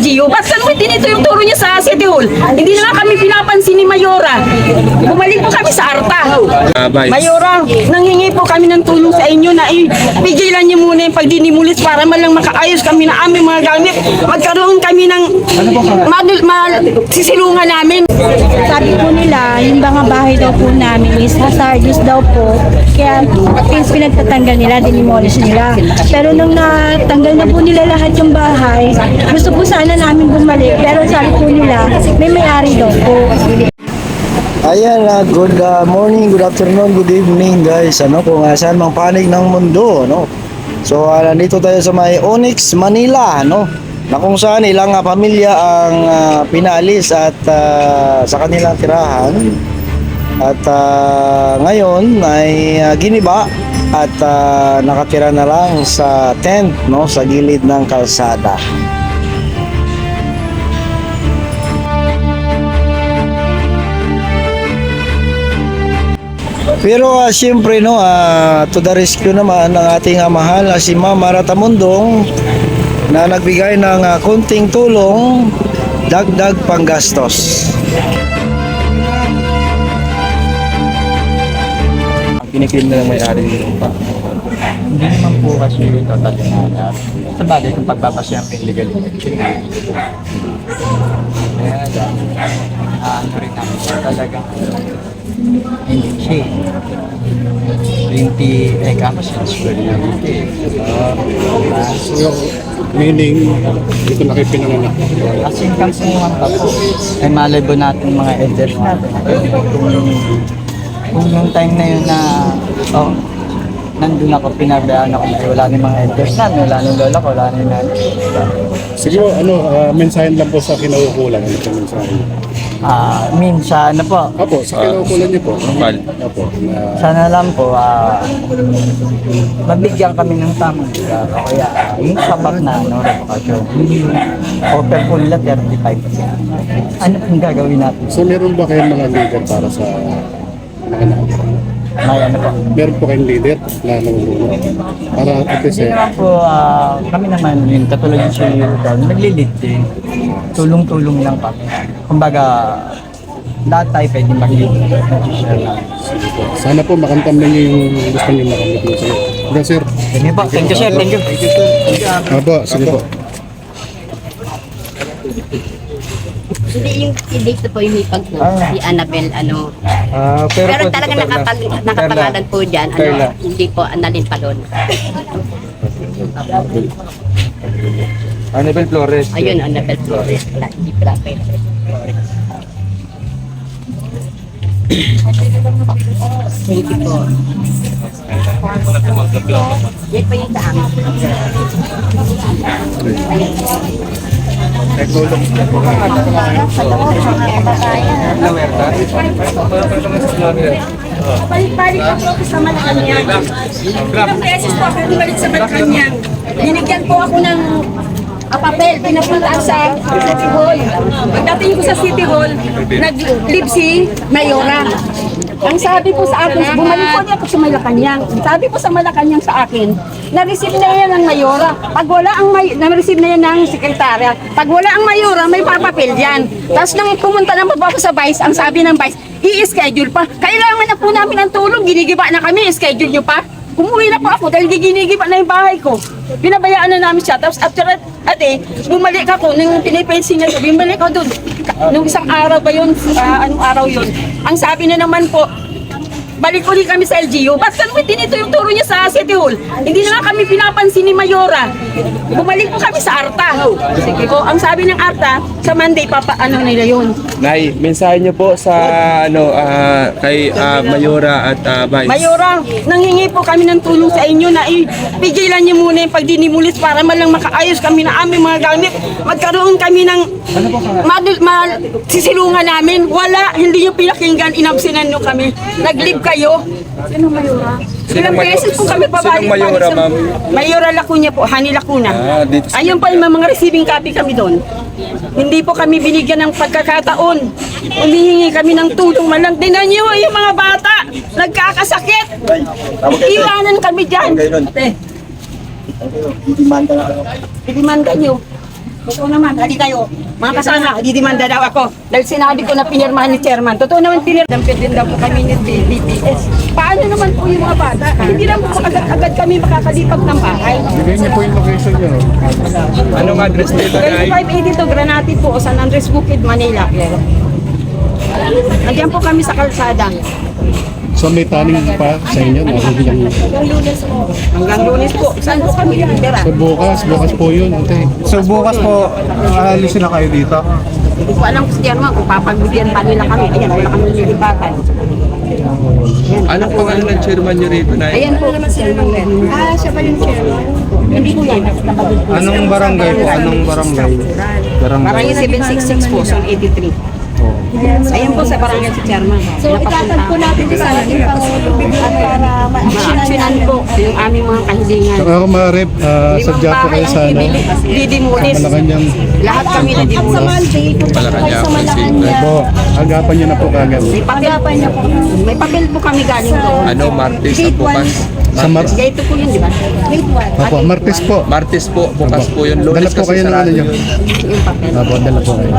LGU. Ba't saan mo tinito yung turo niya sa City Hall? Hindi na nga kami pinapansin ni Mayora. Bumalik po kami sa ARTA. Mayora, nanghingi po kami ng tulong sa inyo na pigilan niyo muna yung pagdinimulis para malang makaayos kami na aming mga gamit. Magkaroon kami ng sisilungan namin. Sabi po nila, yung mga bahay daw po namin is hazardous daw po. Kaya since pinagtatanggal nila, dinimolish nila. Pero nung natanggal na po nila lahat yung bahay, gusto po sana namin bumalik. Pero sabi po nila, may may-ari daw po. Ayan, good morning, good afternoon, good evening guys. Kung saan mang panig ng mundo, So, nandito tayo sa may Onyx, Manila, na kung saan ilang pamilya ang pinalis at sa kanilang tirahan. At ngayon ay giniba at nakatira na lang sa tent, sa gilid ng kalsada. Pero siyempre to the rescue naman ng ating mahal na si Mama Ratamundong na nagbigay ng konting tulong, dagdag panggastos. Ang kiniklaim na lang may-ari ng lupa. Hindi naman po kasi yung total na nangyari. Sa bagay kung pagbabasya ang illegal election. Kaya ano rin namin siya talagang hindi siya 20 square na So yung meaning, dito na kayo pinanganak. as in comes naman pa po. Ay malabo natin mga elders natin. Kung yung time na yun na nandun ako, pinabayaan ako na wala na mga elders namin, wala na lola ko, wala na yung nanay. Siguro, mensahe lang po sa kinaukulan. Ano po mensahe? Minsan na po. Opo, sa kinaukulan niyo po. Opo. Sana lang po, mabigyan kami ng tamang lugar. O kaya, yung sapat na revocation. Offer po nila 35%. Ano pong gagawin natin? So meron ba kayong mga leader para sa mga nakatira? May ano po? Meron po kayong leader na nangungulong? Para at least Hindi naman po, kami naman yun, katulad yung si Rodon, naglilid din. Tulong-tulong lang kami. Kumbaga, lahat tayo pwede mag-lead. Nag-share lang. sana po makamtamnan niyo yung gusto niyo makamit po sa'yo. Okay, sir. Sige po, thank you sir, thank you. Opo, sige po. Hindi yung date po yung hipag po, si Annabel, Pero talaga nakapangalan po dyan, hindi po Annalyn Palon. Annabel Flores. Ayun, Annabel Flores, hindi pala pwede. Thank you po. Yan po yung sa amin. Balik-balik ako sa Malacanang. Ilang beses po ako bumalik sa Malacanang. Binigyan po ako ng papel, pinapuntaan sa City Hall. Pagdating ko sa City Hall, nag-live si Mayora. Ang sabi po sa akin, bumalik po niya ako sa Malacanang. Sabi po sa Malacanang sa akin, na-receive na yan ng Mayora. Pag wala ang na-receive na yan ng sekretarya. Pag wala ang Mayora, may papapel yan. Tapos nang pumunta naman po ako sa Vice, ang sabi ng Vice, i-schedule pa. Kailangan na po namin ng tulong, ginigiba na kami, schedule nyo pa. Umuwi na po ako dahil ginigiba na yung bahay ko. Pinabayaan na namin siya. Tapos after bumalik ako, nung pinipensin niya, bumalik ako doon. Nung isang araw ba yun, anong araw yun? Ang sabi na naman po, balik ulit kami sa LGU. Ba't saan mo tinito yung turo niya sa City Hall? Hindi na nga kami pinapansin ni Mayora. Bumalik po kami sa ARTA. Sige po, ang sabi ng ARTA, sa Monday, nila yun. Nay, mensahe niyo po sa kay Mayora at Vice. Mayora, nanghingi po kami ng tulong sa inyo na pigilan niyo muna yung pagdinimulis para malang makaayos kami na aming mga gamit. Magkaroon kami ng sisilungan namin. Wala, hindi niyo pinakinggan, inabsinan niyo kami. Nag-live kayo. Sino Mayora? Ilang beses po kami pabalik. Sinong Mayora, ma'am? Mayora Lacuna po, Hani Lacuna. Ayun po yung mga receiving copy kami doon. Hindi po kami binigyan ng pagkakataon. Humihingi kami ng tulong man lang. Tinan niyo yung mga bata, nagkakasakit. Iwanan kami dyan. Idimanda niyo. Totoo naman, hali kayo. Mga kasama, didimanda daw ako. Dahil sinabi ko na pinirmahan ni chairman. Totoo naman pinirmahan din daw po kami ni DPS. Paano naman po yung mga bata? Hindi lang po agad kami makakalipag ng bahay. Bigay niyo po yung location niyo. Anong address nito, Nay? 2582 Granati po, San Andres Bukid, Manila. Nandiyan po kami sa kalsada. So may taning pa sa inyo? Hanggang Hanggang Lunes po. Saan po kami titira? so bukas po yun. Okay. So bukas po, alisin na kayo dito. Hindi ko alam si chairman kung papagbigyan pa nila kami. Ayan, wala kami nililipatan. Anong pangalan ng chairman niyo rito, Nay? Ayan po. Siya ba yung chairman? Hindi ko yan. Anong barangay po? Anong barangay? Barangay 766 po, Zone 83. Ayun po sa barangay si chairman. So, itatag po natin sa ating Pangulo at para Ma-actionan po yung aming mga kahilingan. Saka ako ma-rep, sadya po kayo sa ano, Didimulis. Malacanang. Lahat kami na At sa dimulis. Monday, pupunta kayo sa Malacanang. Po, agapan niyo na po kagad. Agapan niyo po. May papel po kami galing doon. Ano, Martes ang bukas? Sa Kaya ito po yun, di ba? Grade 1. Opo, Martes po. Martes po, bukas po yun. Dala Lunes po kasi kayo ng ano sarado. niyo. Yung papel. Opo, dala po kayo.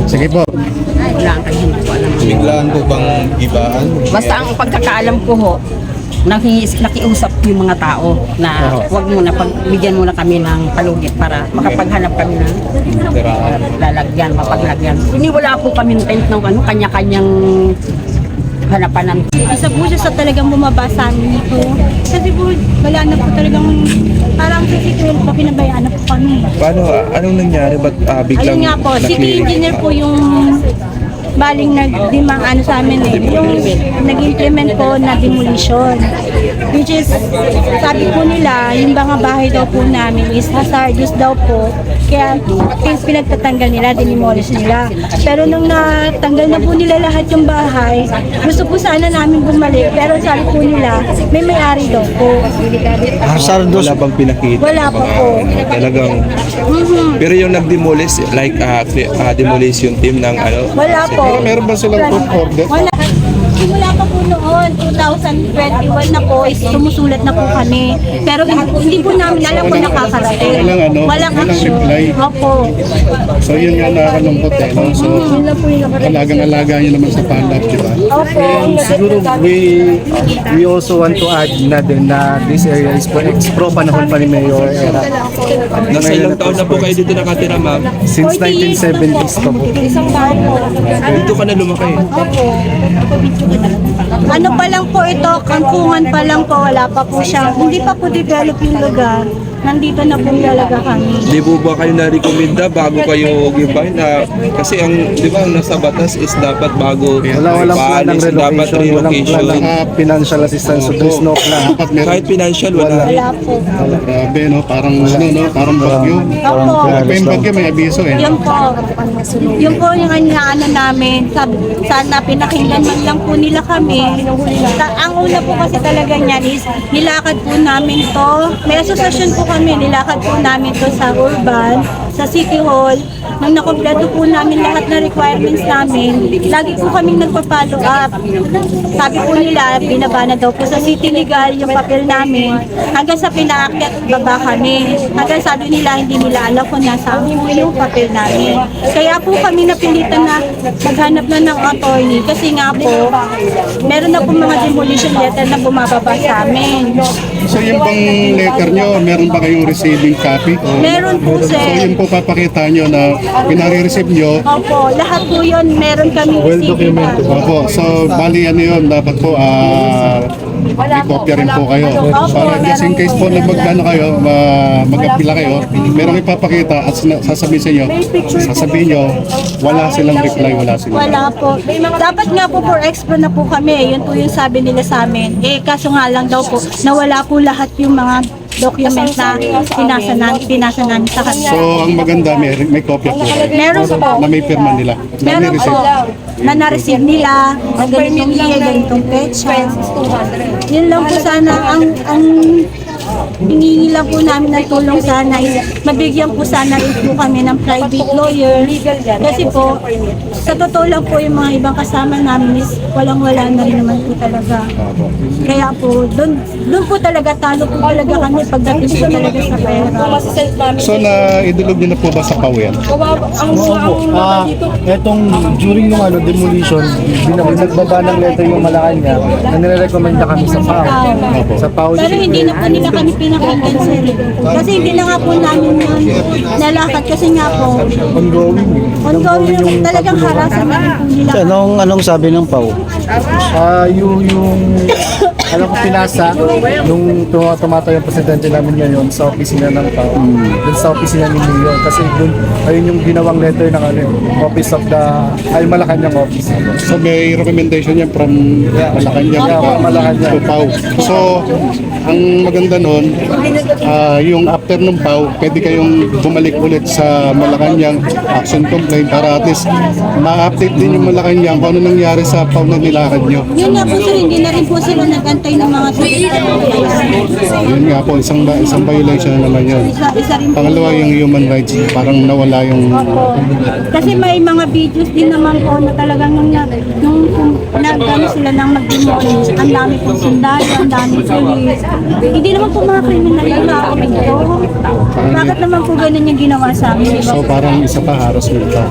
Sige po. Wala ang kayo, hindi ko alam. Biglaan po bang ibaan? Basta ang pagkakaalam ko ho, nakiusap yung mga tao na wag muna, pagbigyan muna kami ng palugit para makapaghanap kami ng lalagyan, mapaglagyan. Hindi wala po kami tent ng ano, kanya-kanyang hanapan ng Isa po siya sa talagang bumaba sa amin ito. Kasi po, wala na po talagang parang sa situation po, pinabayaan na po kami. Paano, anong nangyari? Ba't biglang Ayun nga po, city na-clear? engineer po yung baling nagdimang ano sa amin eh. Yung nag-implement po na demolition. Which is, sabi po nila, yung mga bahay daw po namin is hazardous daw po. Kaya pinagtatanggal nila, dinimolish nila. Pero nung natanggal na po nila lahat yung bahay, gusto po sana namin bumalik. Pero sabi po nila, may-ari daw po. Hazardous. Wala bang pinakita? Wala pa po. Talagang, pero yung nag-demolish, like demolition team ng ano? Wala po. Pero meron ba silang group order? Wala. Simula pa po noon, 2021 na po, is sumusulat na po kami. Pero hindi po namin alam kung nakakarating. Walang action. reply. Opo. So yun nga nakakalungkot eh. No? So Yun lang po yung nakarating. alagang-alaga niyo naman sa panlap, di ba? Opo. Siguro we also want to add na din na this area is pro panahon pa ni Mayor Era. Nasa ilang taon na po kayo dito nakatira, ma'am? Since 1970s pa po. Isang taon po. Dito ka na lumaki. Opo. Ano pa lang po ito, kangkungan pa lang po, wala pa po siya. Hindi pa po develop yung lugar. Nandito na po talaga kami. Di po ba kayo na-recommenda bago kayo gibahin na kasi ang di ba ang nasa batas is dapat bago Walang plan ng paalis, dapat relocation, walang plan relocation. ng financial assistance. So there's no plan. Dapat meron. Kahit financial, wala. Wala po. Grabe, no? Parang ano, no? Parang bagyo. Opo. Pag may bagyo, may abiso eh. Yun po. Yun po yung ano namin. Sana pinakinggan man lang po nila kami. Ang una po kasi talaga niyan is nilakad po namin to. May asosasyon po kami. Nilakad po namin to sa urban, sa City Hall. Nung nakompleto po namin lahat na requirements namin, lagi po kaming nagpa-follow up. Sabi po nila, binaba na daw po sa City Legal yung papel namin. Hanggang sa pinaakyat, baba kami. Hanggang sabi nila, hindi nila alam kung nasaan po yung papel namin. Kaya po kami napilitan na maghanap na ng attorney. Kasi nga po, meron na po mga demolition letter na bumababa sa amin. So yung bang letter nyo, meron ba kayong receiving copy? Meron po, So sir. yun po papakita nyo na pinare-receive nyo. Opo, lahat po yun, meron kami receiving. Opo, so bali ano yun, dapat po may kopya rin po kayo. Para just in case po na magkano kayo, mag-apila kayo, merong ipapakita at sasabihin sa inyo, sasabihin nyo, wala silang reply, wala silang. Wala po. Dapat nga po for extra na po kami. Yun po yung sabi nila sa amin. Eh, kaso nga lang daw po, nawala po lahat yung mga documents na pinasa namin sa kanila. So ang maganda, may kopya po Meron po. na may pirma nila. Na may Meron po. receipt. Na na-receive nila, na ganitong year, ganitong petsa. Yun lang po sana ang hinihingi lang po namin ng tulong sana is mabigyan po sana rin po kami ng private lawyer. Kasi po, sa totoo lang po yung mga ibang kasama namin is walang-wala na rin naman po talaga. Kaya po, doon po talaga talo po talaga kami pagdating po talaga sa pera. So na idulog niyo na po ba sa PAW yan? Etong during yung demolition, nagbaba ng letter yung Malacanang na nire-recommend na kami sa PAO. Sa PAO Pero hindi na po nila kami pinakinggan sir. Kasi hindi na nga po namin yun nalakad kasi nga po, ongoing yung talagang harassment po nila. Anong sabi ng PAO? Yung alam ko pinasa nung tumato yung presidente namin ngayon sa opisina ng PAO. Dun sa opisina ni Mayor kasi dun ayun yung ginawang letter ng office of the Malacanang office. So may recommendation yan from Malacanang to PAW. So ang maganda nun, yung after ng PAW, pwede kayong bumalik ulit sa Malacanang action complaint para at least ma-update din yung Malacanang kung ano nangyari sa PAW na nilakad nyo. Yun nga po sir, hindi na rin po sila nagantay ng mga Yun nga po, isang violation na naman yun. isa rin po. Pangalawa yung human rights, parang nawala yung... Kasi may mga videos din naman po na talagang nung nagano sila nang mag-demolish, ang dami pong sundalo, ang dami police. Hindi naman po mga kriminal yung nakakapit ko. Bakit naman po ganun yung ginawa sa amin? So parang isa pa, harassment pa.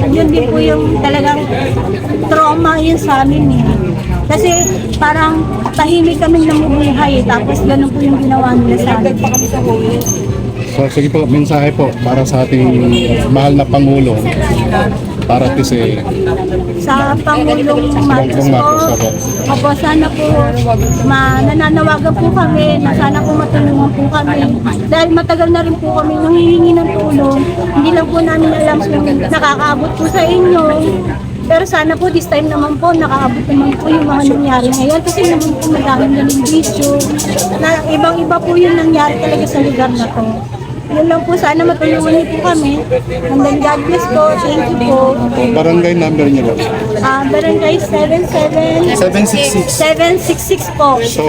Yun din po yung talagang trauma yun sa amin eh. Kasi parang tahimik kaming namumuhay tapos ganun po yung ginawa nila sa amin. So sige po, mensahe po para sa ating mahal na Pangulo. Para at least Sa Pangulong Marcos po, opo, sana po nananawagan po kami na sana po matulungan po kami. Dahil matagal na rin po kami nanghihingi ng tulong. Hindi lang po namin alam kung nakakaabot po sa inyo. Pero sana po this time naman po nakaabot naman po yung mga nangyari ngayon kasi naman po madaming galing video na ibang-iba po yung nangyari talaga sa lugar na to. Yun lang po, sana matulungan niyo po kami. And then God bless po, thank you po. barangay number niyo lang. Barangay 766 po. So,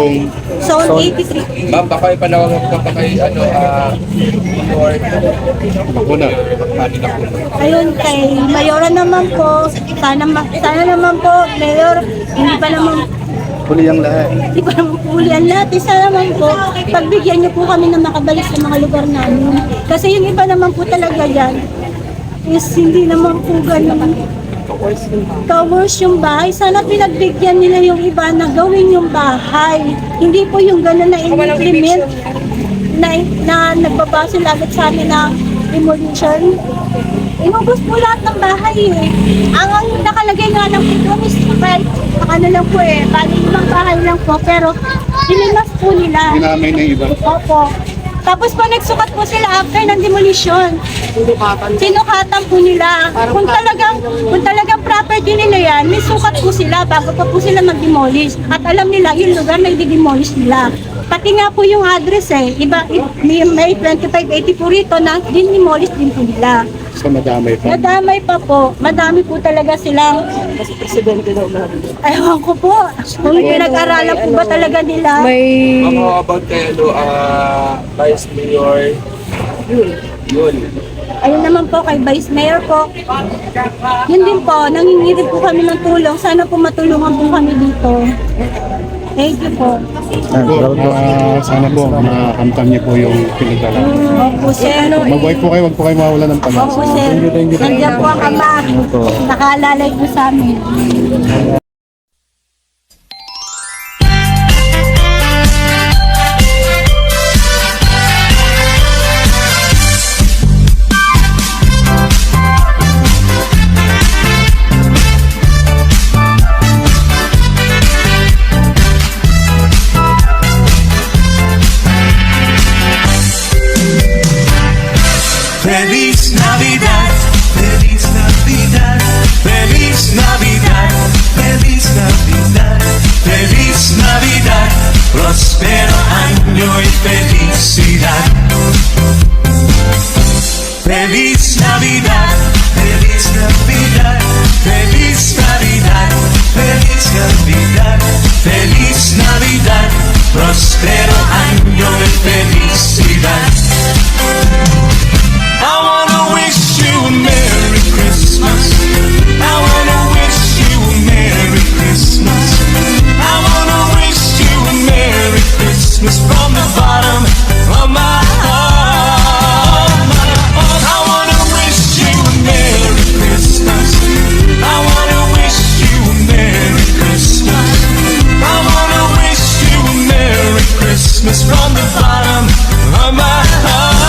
Zone 83. Ma'am, baka ipanawagan ka pa kay Lord. una. Ayun, kay Mayora naman po. Sana naman po, Mayor, hindi pa naman Huli ang lahat. Di ba naman pulian natin? Sana naman po, pagbigyan niyo po kami na makabalik sa mga lugar namin. Kasi yung iba naman po talaga dyan, is hindi naman po ganun. Ka-worse yung bahay. Sana pinagbigyan nila yung iba na gawin yung bahay. Hindi po yung ganun na in-implement na nagbabase agad sa amin na demolition. Inubos po lahat ng bahay eh. Ang nakalagay nga lang po doon is ano lang po eh, bali ibang bahay lang po, pero dinimas po nila. Dinamay na iba. Opo. Tapos po nagsukat po sila after ng demolition. Sinukatan po nila. Kung talagang property nila yan, may sukat po sila bago pa po sila mag-demolish. At alam nila yung lugar na i-demolish nila. Pati nga po yung address eh, may 2584 rito na din-demolish din po nila. So madamay pa. Nadamay pa po. Madami po talaga silang... Ewan ko po. Kung pinag-aralan po ba talaga nila. Ma'am, how about kay Vice Mayor? Yun. Ayun naman po kay Vice Mayor po. Yun din po, nangingi rin po kami ng tulong. Sana po matulungan po kami dito. Thank you po. Sana po makamtan niyo po yung pinagdala. Opo, sir. Mag-wife po kayo, wag po kayo mawalan ng pag-asa. Opo, sir. Nandiyan po ang ama. Nakaalalay po sa amin. Feliz Navidad, Feliz Navidad, Feliz Navidad, Feliz Navidad, Feliz Navidad, próspero año y felicidad. Feliz Navidad, Feliz Navidad, Feliz Navidad, Feliz Navidad, Feliz Navidad, próspero año de felicidad. I wanna wish you a Merry Christmas. I wanna wish you a Merry Christmas. I wanna wish you a Merry Christmas from the bottom of my heart. I wanna wish you a Merry Christmas. I wanna wish you a Merry Christmas. I wanna wish you a Merry Christmas from the bottom of my heart.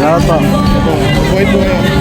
Salamat po. Buhay po kayo.